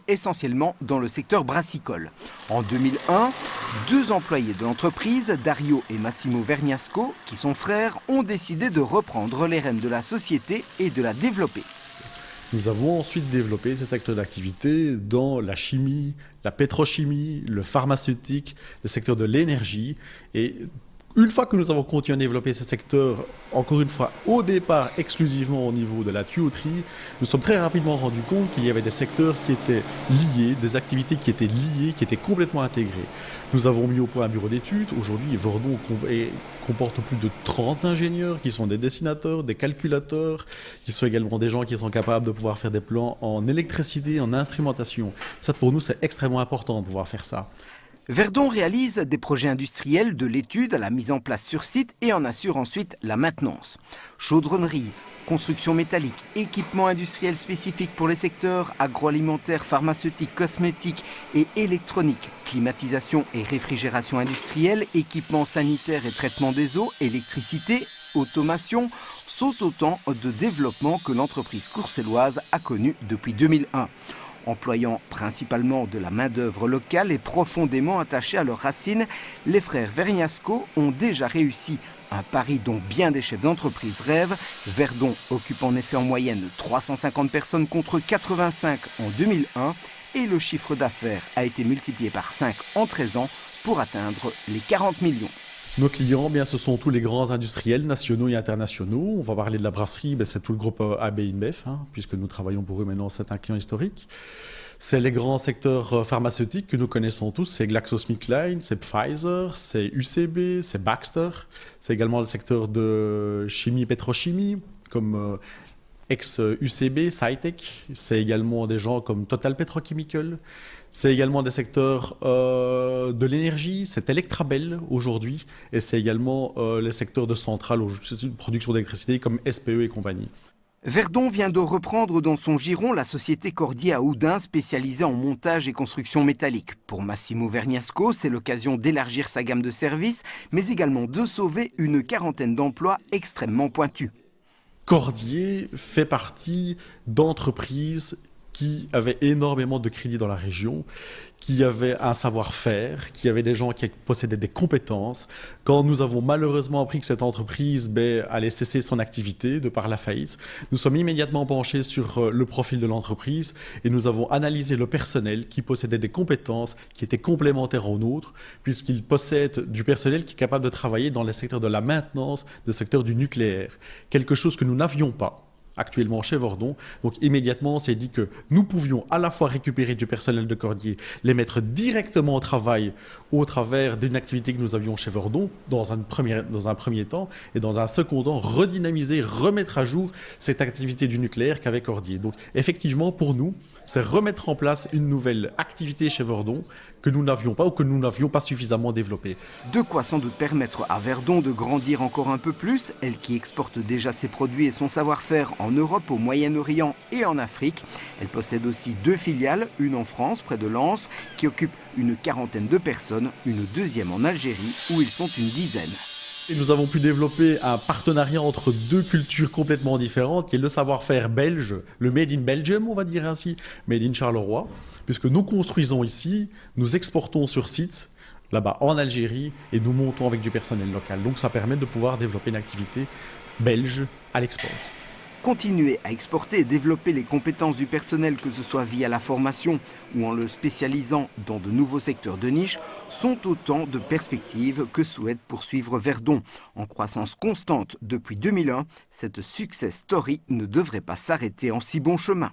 essentiellement dans le secteur brassicole. En 2001, 2 employés de l'entreprise, Dario et Massimo Vergnasco, qui sont frères, ont décidé de reprendre les rênes de la société et de la développer. Nous avons ensuite développé ces secteurs d'activité dans la chimie, la pétrochimie, le pharmaceutique, le secteur de l'énergie. Et une fois que nous avons continué à développer ces secteurs, encore une fois, au départ exclusivement au niveau de la tuyauterie, nous sommes très rapidement rendus compte qu'il y avait des secteurs qui étaient liés, des activités qui étaient liées, qui étaient complètement intégrées. Nous avons mis au point un bureau d'études. Aujourd'hui, Verdon comporte plus de 30 ingénieurs qui sont des dessinateurs, des calculateurs, qui sont également des gens qui sont capables de pouvoir faire des plans en électricité, en instrumentation. Ça, pour nous, c'est extrêmement important de pouvoir faire ça. Verdon réalise des projets industriels de l'étude à la mise en place sur site et en assure ensuite la maintenance. Chaudronnerie, construction métallique, équipements industriels spécifiques pour les secteurs agroalimentaire, pharmaceutique, cosmétique et électronique, climatisation et réfrigération industrielle, équipements sanitaires et traitement des eaux, électricité, automation, sont autant de développements que l'entreprise courcelloise a connus depuis 2001. Employant principalement de la main-d'œuvre locale et profondément attachés à leurs racines, les frères Vergnasco ont déjà réussi un pari dont bien des chefs d'entreprise rêvent. Verdon occupe en effet en moyenne 350 personnes contre 85 en 2001 et le chiffre d'affaires a été multiplié par 5 en 13 ans pour atteindre les 40 millions. Nos clients, bien, ce sont tous les grands industriels nationaux et internationaux. On va parler de la brasserie, c'est tout le groupe AB InBev, puisque nous travaillons pour eux maintenant, c'est un client historique. C'est les grands secteurs pharmaceutiques que nous connaissons tous, c'est GlaxoSmithKline, c'est Pfizer, c'est UCB, c'est Baxter. C'est également le secteur de chimie et pétrochimie, comme ex-UCB, Cytec. C'est également des gens comme Total Petrochemical. C'est également des secteurs de l'énergie, c'est Electrabel aujourd'hui, et c'est également les secteurs de centrales, de production d'électricité comme SPE et compagnie. Verdon vient de reprendre dans son giron la société Cordier à Oudin spécialisée en montage et construction métallique. Pour Massimo Vergnasco, c'est l'occasion d'élargir sa gamme de services, mais également de sauver une quarantaine d'emplois extrêmement pointus. Cordier fait partie d'entreprises qui avaient énormément de crédits dans la région, qui avaient un savoir-faire, qui avaient des gens qui possédaient des compétences. Quand nous avons malheureusement appris que cette entreprise allait cesser son activité de par la faillite, nous sommes immédiatement penchés sur le profil de l'entreprise et nous avons analysé le personnel qui possédait des compétences qui étaient complémentaires aux nôtres, puisqu'il possède du personnel qui est capable de travailler dans les secteurs de la maintenance, le secteur du nucléaire, quelque chose que nous n'avions pas actuellement chez Verdon. Donc immédiatement, on s'est dit que nous pouvions à la fois récupérer du personnel de Cordier, les mettre directement au travail au travers d'une activité que nous avions chez Verdon dans un premier temps, et dans un second temps, redynamiser, remettre à jour cette activité du nucléaire qu'avait Cordier. Donc effectivement, pour nous, c'est remettre en place une nouvelle activité chez Verdon que nous n'avions pas ou que nous n'avions pas suffisamment développée. De quoi sans doute permettre à Verdon de grandir encore un peu plus, elle qui exporte déjà ses produits et son savoir-faire en Europe, au Moyen-Orient et en Afrique. Elle possède aussi 2 filiales, une en France près de Lens qui occupe une quarantaine de personnes, une deuxième en Algérie où ils sont une dizaine. Et nous avons pu développer un partenariat entre 2 cultures complètement différentes, qui est le savoir-faire belge, le Made in Belgium, on va dire ainsi, Made in Charleroi, puisque nous construisons ici, nous exportons sur site, là-bas en Algérie, et nous montons avec du personnel local. Donc ça permet de pouvoir développer une activité belge à l'export. Continuer à exporter et développer les compétences du personnel, que ce soit via la formation ou en le spécialisant dans de nouveaux secteurs de niche, sont autant de perspectives que souhaite poursuivre Verdon. En croissance constante depuis 2001, cette success story ne devrait pas s'arrêter en si bon chemin.